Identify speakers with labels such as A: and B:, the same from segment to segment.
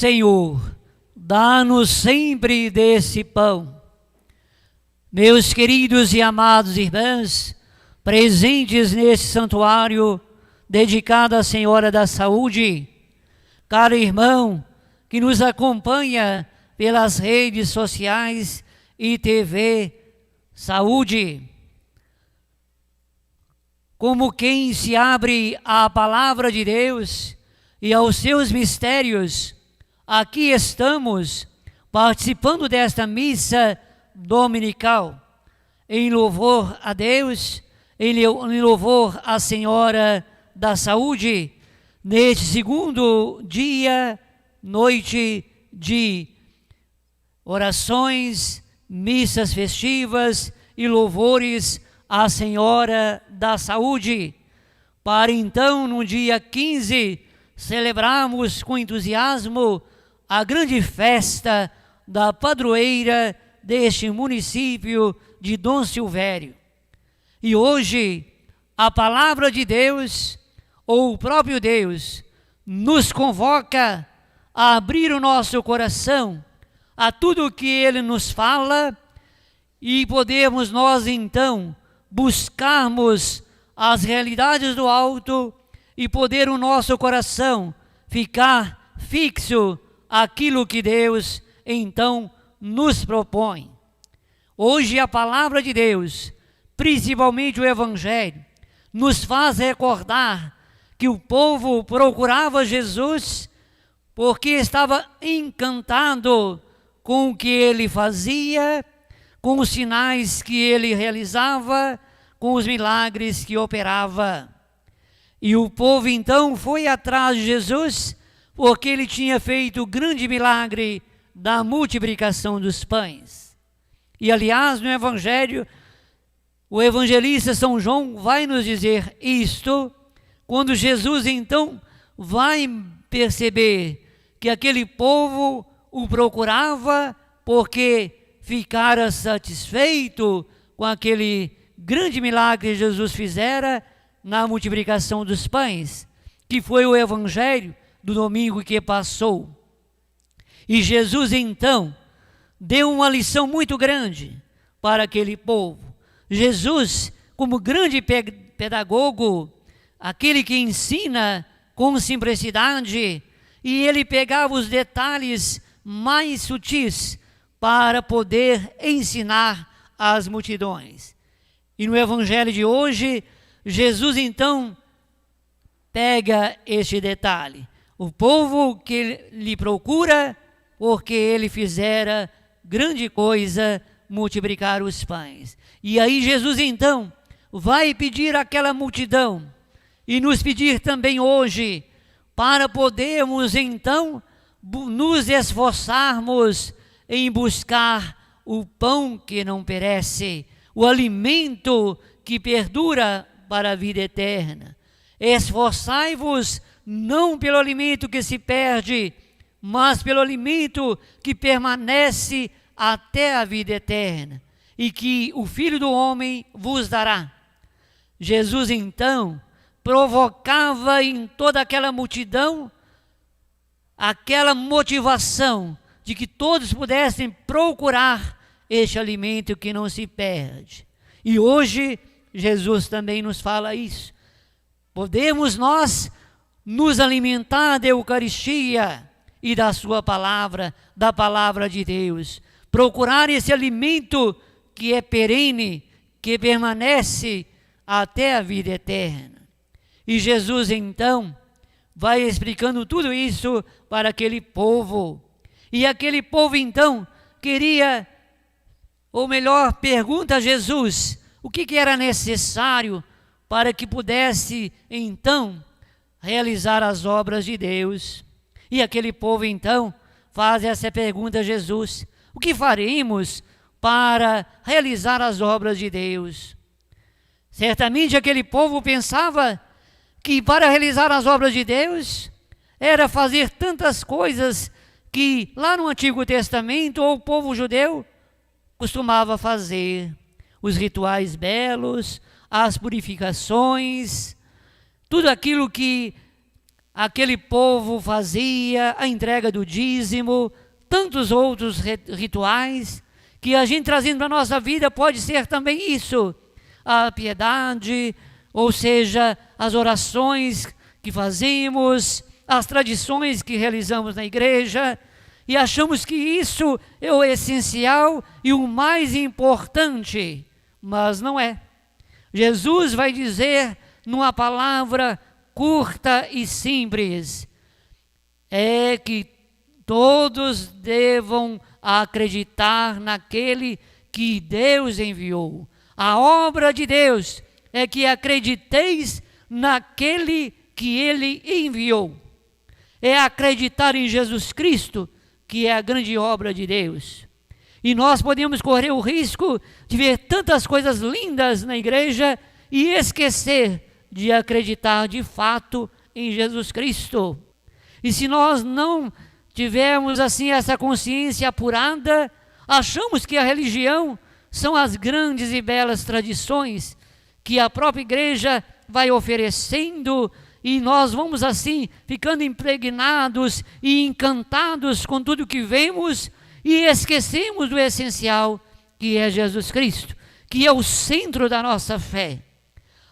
A: Senhor, dá-nos sempre desse pão. Meus queridos e amados irmãos, presentes neste santuário dedicado à Senhora da Saúde, caro irmão que nos acompanha pelas redes sociais e TV Saúde, como quem se abre à palavra de Deus e aos seus mistérios, aqui estamos participando desta missa dominical, em louvor a Deus, em louvor à Senhora da Saúde, neste segundo dia, noite de orações, missas festivas e louvores à Senhora da Saúde, para então, no dia 15, celebrarmos com entusiasmo a grande festa da padroeira deste município de Dom Silvério. E hoje, a palavra de Deus, ou o próprio Deus, nos convoca a abrir o nosso coração a tudo o que Ele nos fala e podermos nós então buscarmos as realidades do alto e poder o nosso coração ficar fixo àquilo que Deus então nos propõe. Hoje a palavra de Deus, principalmente o Evangelho, nos faz recordar que o povo procurava Jesus porque estava encantado com o que ele fazia, com os sinais que ele realizava, com os milagres que operava. E o povo então foi atrás de Jesus porque ele tinha feito o grande milagre da multiplicação dos pães. E aliás, no Evangelho, o evangelista São João vai nos dizer isto, quando Jesus então vai perceber que aquele povo o procurava porque ficara satisfeito com aquele grande milagre que Jesus fizera na multiplicação dos pães, que foi o Evangelho do domingo que passou. E Jesus então deu uma lição muito grande para aquele povo. Jesus, como grande pedagogo, aquele que ensina com simplicidade, e ele pegava os detalhes mais sutis para poder ensinar às multidões. E no Evangelho de hoje, Jesus então pega este detalhe. O povo que lhe procura, porque ele fizera grande coisa, multiplicar os pães. E aí Jesus então vai pedir àquela multidão, e nos pedir também hoje, para podermos então nos esforçarmos em buscar o pão que não perece, o alimento que perdura para a vida eterna. Esforçai-vos não pelo alimento que se perde, mas pelo alimento que permanece até a vida eterna, e que o Filho do Homem vos dará. Jesus então provocava em toda aquela multidão aquela motivação de que todos pudessem procurar este alimento que não se perde. E hoje Jesus também nos fala isso. Podemos nós nos alimentar da Eucaristia e da sua palavra, da palavra de Deus. Procurar esse alimento que é perene, que permanece até a vida eterna. E Jesus então vai explicando tudo isso para aquele povo. E aquele povo então queria, ou melhor, pergunta a Jesus, o que era necessário para que pudesse então realizar as obras de Deus. E aquele povo então faz essa pergunta a Jesus: o que faremos para realizar as obras de Deus? Certamente aquele povo pensava que para realizar as obras de Deus era fazer tantas coisas que lá no Antigo Testamento o povo judeu costumava fazer. Os rituais belos, as purificações, tudo aquilo que aquele povo fazia a entrega do dízimo, tantos outros rituais, que a gente trazendo para a nossa vida pode ser também isso, a piedade, ou seja, as orações que fazemos, as tradições que realizamos na igreja, e achamos que isso é o essencial e o mais importante, mas não é. Jesus vai dizer numa palavra curta e simples, é que todos devam acreditar naquele que Deus enviou. A obra de Deus é que acrediteis naquele que Ele enviou. É acreditar em Jesus Cristo que é a grande obra de Deus. E nós podemos correr o risco de ver tantas coisas lindas na igreja e esquecer de acreditar de fato em Jesus Cristo. E se nós não tivermos assim essa consciência apurada, achamos que a religião são as grandes e belas tradições que a própria igreja vai oferecendo, e nós vamos assim ficando impregnados e encantados com tudo que vemos e esquecemos do essencial, que é Jesus Cristo, que é o centro da nossa fé.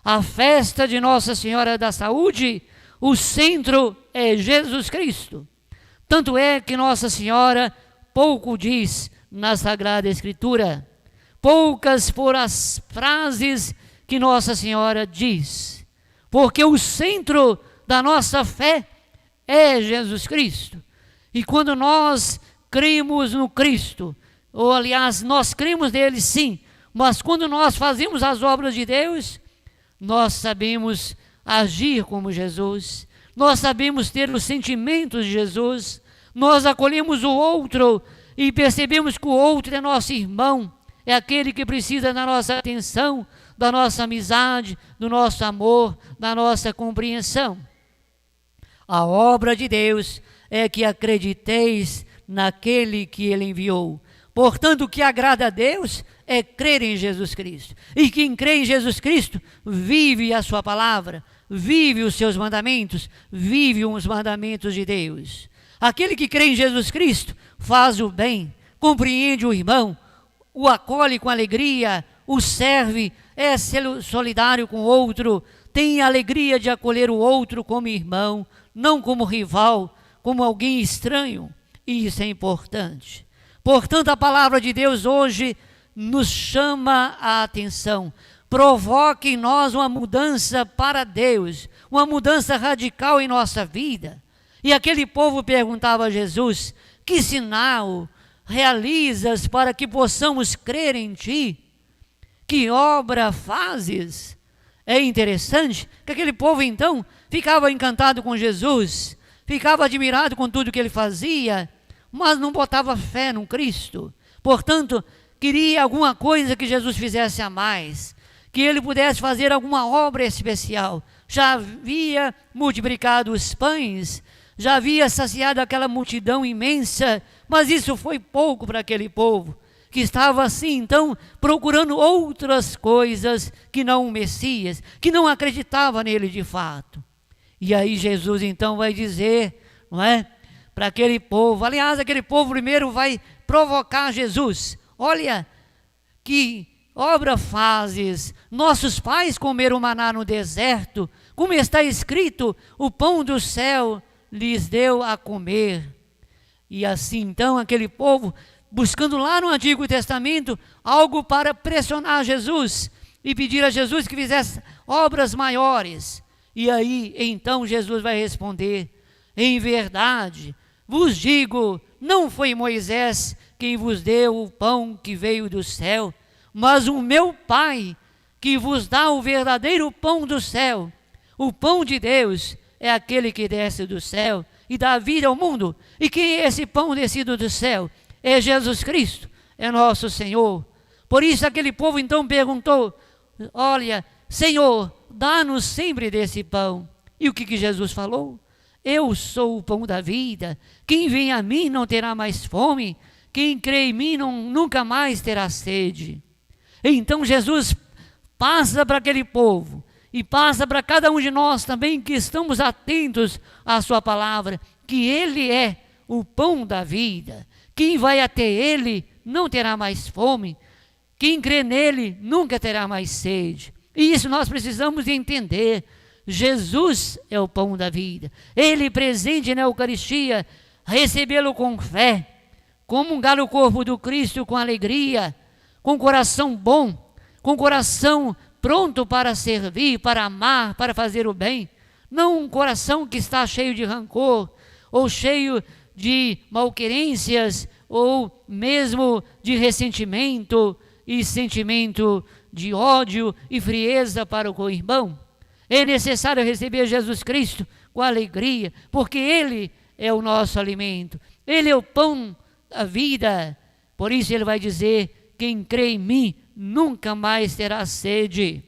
A: A festa de Nossa Senhora da Saúde, o centro é Jesus Cristo. Tanto é que Nossa Senhora pouco diz na Sagrada Escritura. Poucas foram as frases que Nossa Senhora diz, porque o centro da nossa fé é Jesus Cristo. E quando nós cremos no Cristo, ou aliás, nós cremos nele sim, mas quando nós fazemos as obras de Deus, nós sabemos agir como Jesus, nós sabemos ter os sentimentos de Jesus, nós acolhemos o outro e percebemos que o outro é nosso irmão, é aquele que precisa da nossa atenção, da nossa amizade, do nosso amor, da nossa compreensão. A obra de Deus é que acrediteis naquele que Ele enviou. Portanto, o que agrada a Deus é crer em Jesus Cristo. E quem crê em Jesus Cristo vive a sua palavra, vive os seus mandamentos, vive os mandamentos de Deus. Aquele que crê em Jesus Cristo faz o bem, compreende o irmão, o acolhe com alegria, o serve, é solidário com o outro, tem a alegria de acolher o outro como irmão, não como rival, como alguém estranho. E isso é importante. Portanto, a palavra de Deus hoje nos chama a atenção. Provoca em nós uma mudança para Deus, uma mudança radical em nossa vida. E aquele povo perguntava a Jesus: que sinal realizas para que possamos crer em Ti? Que obra fazes? É interessante que aquele povo então ficava encantado com Jesus, ficava admirado com tudo que ele fazia, mas não botava fé no Cristo. Portanto, queria alguma coisa que Jesus fizesse a mais, que ele pudesse fazer alguma obra especial. Já havia multiplicado os pães, já havia saciado aquela multidão imensa, mas isso foi pouco para aquele povo, que estava assim então procurando outras coisas que não o Messias, que não acreditava nele de fato. E aí Jesus então vai dizer, não é, para aquele povo, aliás, aquele povo primeiro vai provocar Jesus: olha, que obra fazes? Nossos pais comeram maná no deserto, como está escrito, o pão do céu lhes deu a comer. E assim então aquele povo, buscando lá no Antigo Testamento algo para pressionar Jesus e pedir a Jesus que fizesse obras maiores. E aí então Jesus vai responder: em verdade vos digo, não foi Moisés quem vos deu o pão que veio do céu, mas o meu Pai que vos dá o verdadeiro pão do céu. O pão de Deus é aquele que desce do céu e dá vida ao mundo. E quem é esse pão descido do céu? É Jesus Cristo, é nosso Senhor. Por isso aquele povo então perguntou: olha, Senhor, dá-nos sempre desse pão. E o que Jesus falou? Eu sou o pão da vida, quem vem a mim não terá mais fome, quem crê em mim nunca mais terá sede. Então Jesus passa para aquele povo e passa para cada um de nós também que estamos atentos à sua palavra, que Ele é o pão da vida. Quem vai até Ele não terá mais fome. Quem crê nele nunca terá mais sede. E isso nós precisamos entender. Jesus é o pão da vida. Ele presente na Eucaristia, recebê-lo com fé, comungar o corpo do Cristo com alegria, com coração bom, com coração pronto para servir, para amar, para fazer o bem. Não um coração que está cheio de rancor, ou cheio de malquerências, ou mesmo de ressentimento e sentimento de ódio e frieza para o co-irmão. É necessário receber Jesus Cristo com alegria, porque Ele é o nosso alimento, Ele é o pão da vida. Por isso Ele vai dizer: quem crê em mim nunca mais terá sede.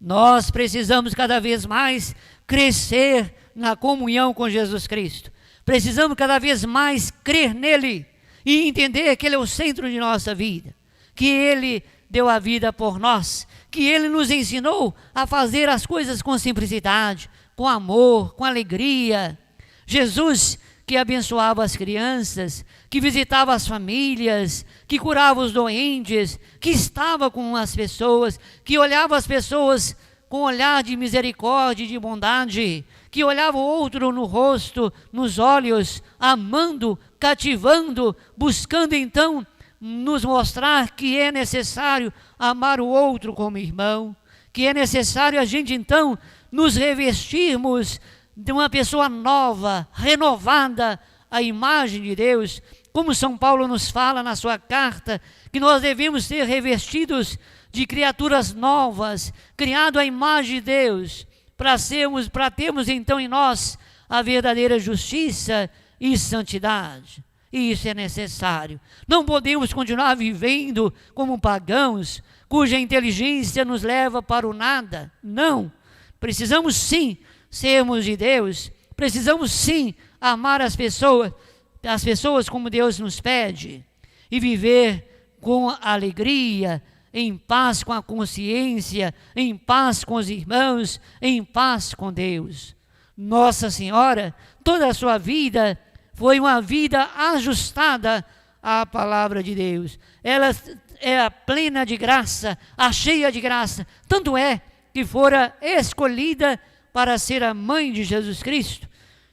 A: Nós precisamos cada vez mais crescer na comunhão com Jesus Cristo. Precisamos cada vez mais crer nele e entender que Ele é o centro de nossa vida, que Ele deu a vida por nós, que Ele nos ensinou a fazer as coisas com simplicidade, com amor, com alegria. Jesus, que abençoava as crianças, que visitava as famílias, que curava os doentes, que estava com as pessoas, que olhava as pessoas com olhar de misericórdia e de bondade, que olhava o outro no rosto, nos olhos, amando, cativando, buscando então nos mostrar que é necessário amar o outro como irmão, que é necessário a gente então nos revestirmos de uma pessoa nova, renovada à imagem de Deus, como São Paulo nos fala na sua carta, que nós devemos ser revestidos de criaturas novas, criado à imagem de Deus, para termos então em nós a verdadeira justiça e santidade. E isso é necessário. Não podemos continuar vivendo como pagãos, cuja inteligência nos leva para o nada. Não. Precisamos sim sermos de Deus. Precisamos sim amar as pessoas como Deus nos pede. E viver com alegria, em paz com a consciência, em paz com os irmãos, em paz com Deus. Nossa Senhora, toda a sua vida foi uma vida ajustada à palavra de Deus. Ela é a plena de graça, a cheia de graça. Tanto é que fora escolhida para ser a mãe de Jesus Cristo.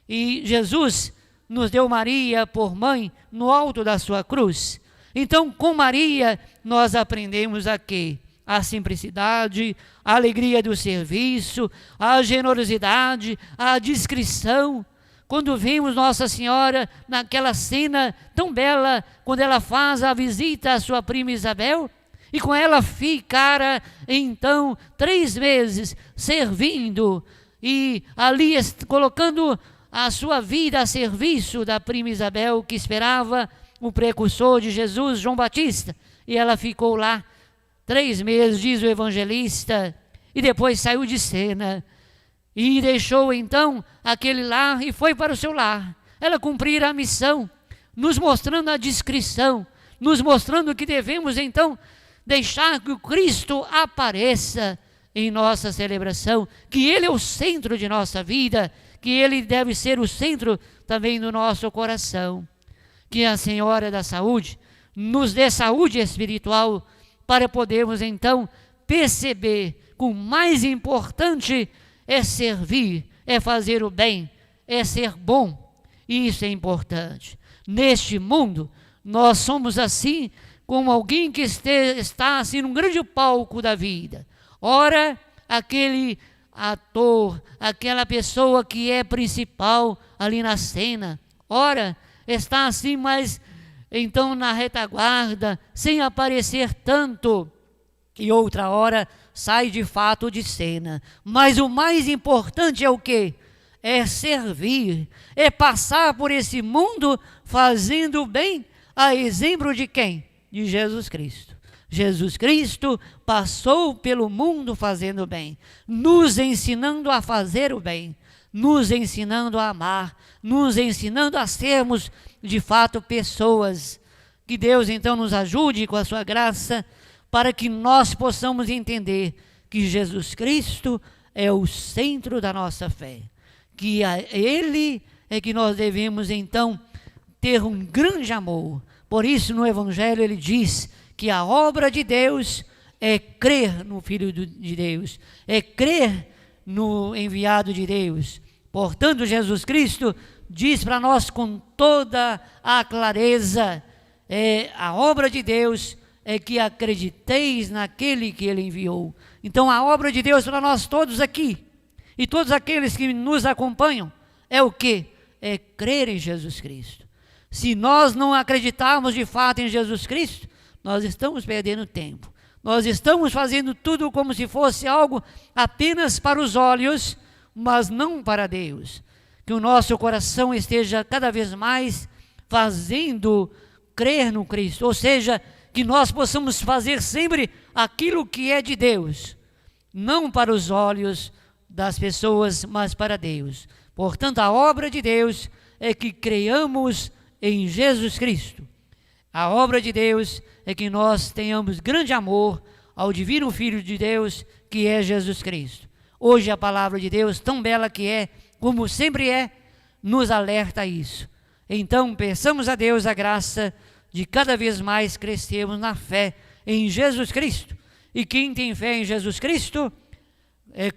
A: E Jesus nos deu Maria por mãe no alto da sua cruz. Então, com Maria, nós aprendemos a quê? A simplicidade, a alegria do serviço, a generosidade, a discrição. Quando vimos Nossa Senhora naquela cena tão bela, quando ela faz a visita à sua prima Isabel, e com ela ficara então 3 meses servindo, e ali colocando a sua vida a serviço da prima Isabel, que esperava o precursor de Jesus, João Batista, e ela ficou lá 3 meses, diz o evangelista, e depois saiu de cena, e deixou então aquele lar e foi para o seu lar. Ela cumprir a missão, nos mostrando a discrição, nos mostrando que devemos então deixar que o Cristo apareça em nossa celebração, que Ele é o centro de nossa vida, que Ele deve ser o centro também do nosso coração. Que a Senhora da Saúde nos dê saúde espiritual para podermos então perceber que o mais importante é servir, é fazer o bem, é ser bom. Isso é importante. Neste mundo, nós somos assim como alguém que está assim num grande palco da vida. Ora, aquele ator, aquela pessoa que é principal ali na cena. Ora, está assim, mas então na retaguarda, sem aparecer tanto. E outra hora sai de fato de cena. Mas o mais importante é o quê? É servir, é passar por esse mundo fazendo o bem, a exemplo de quem? De Jesus Cristo. Jesus Cristo passou pelo mundo fazendo o bem, nos ensinando a fazer o bem, nos ensinando a amar, nos ensinando a sermos de fato pessoas. Que Deus então nos ajude com a sua graça, para que nós possamos entender que Jesus Cristo é o centro da nossa fé, que a Ele é que nós devemos então ter um grande amor. Por isso no Evangelho ele diz que a obra de Deus é crer no Filho de Deus, é crer no enviado de Deus. Portanto, Jesus Cristo diz para nós com toda a clareza, a obra de Deus é que acrediteis naquele que Ele enviou. Então a obra de Deus para nós todos aqui, e todos aqueles que nos acompanham, é o quê? É crer em Jesus Cristo. Se nós não acreditarmos de fato em Jesus Cristo, nós estamos perdendo tempo. Nós estamos fazendo tudo como se fosse algo apenas para os olhos, mas não para Deus. Que o nosso coração esteja cada vez mais fazendo crer no Cristo, ou seja, que nós possamos fazer sempre aquilo que é de Deus, não para os olhos das pessoas, mas para Deus. Portanto, a obra de Deus é que creiamos em Jesus Cristo. A obra de Deus é que nós tenhamos grande amor ao divino Filho de Deus, que é Jesus Cristo. Hoje a palavra de Deus, tão bela que é, como sempre é, nos alerta a isso. Então, peçamos a Deus a graça de cada vez mais crescermos na fé em Jesus Cristo. E quem tem fé em Jesus Cristo,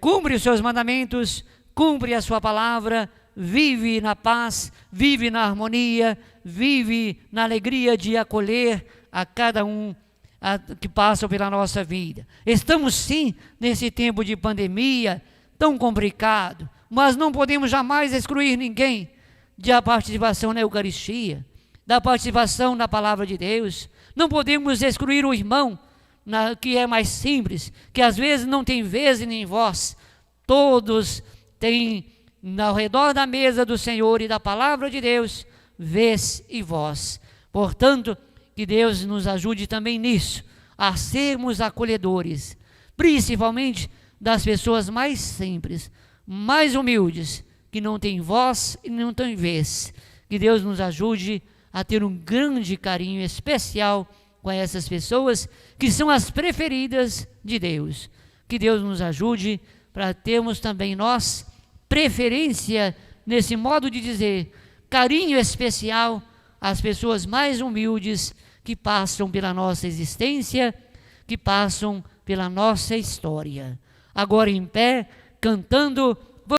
A: cumpre os seus mandamentos, cumpre a sua palavra, vive na paz, vive na harmonia, vive na alegria de acolher a cada um que passa pela nossa vida. Estamos sim nesse tempo de pandemia tão complicado, mas não podemos jamais excluir ninguém da participação na Eucaristia, da participação na palavra de Deus. Não podemos excluir o irmão que é mais simples, que às vezes não tem vez e nem voz. Todos têm ao redor da mesa do Senhor e da palavra de Deus vez e voz. Portanto, que Deus nos ajude também nisso, a sermos acolhedores, principalmente das pessoas mais simples, mais humildes, que não têm voz e não têm vez. Que Deus nos ajude a ter um grande carinho especial com essas pessoas que são as preferidas de Deus. Que Deus nos ajude para termos também nós preferência nesse modo de dizer, carinho especial às pessoas mais humildes que passam pela nossa existência, que passam pela nossa história. Agora em pé, cantando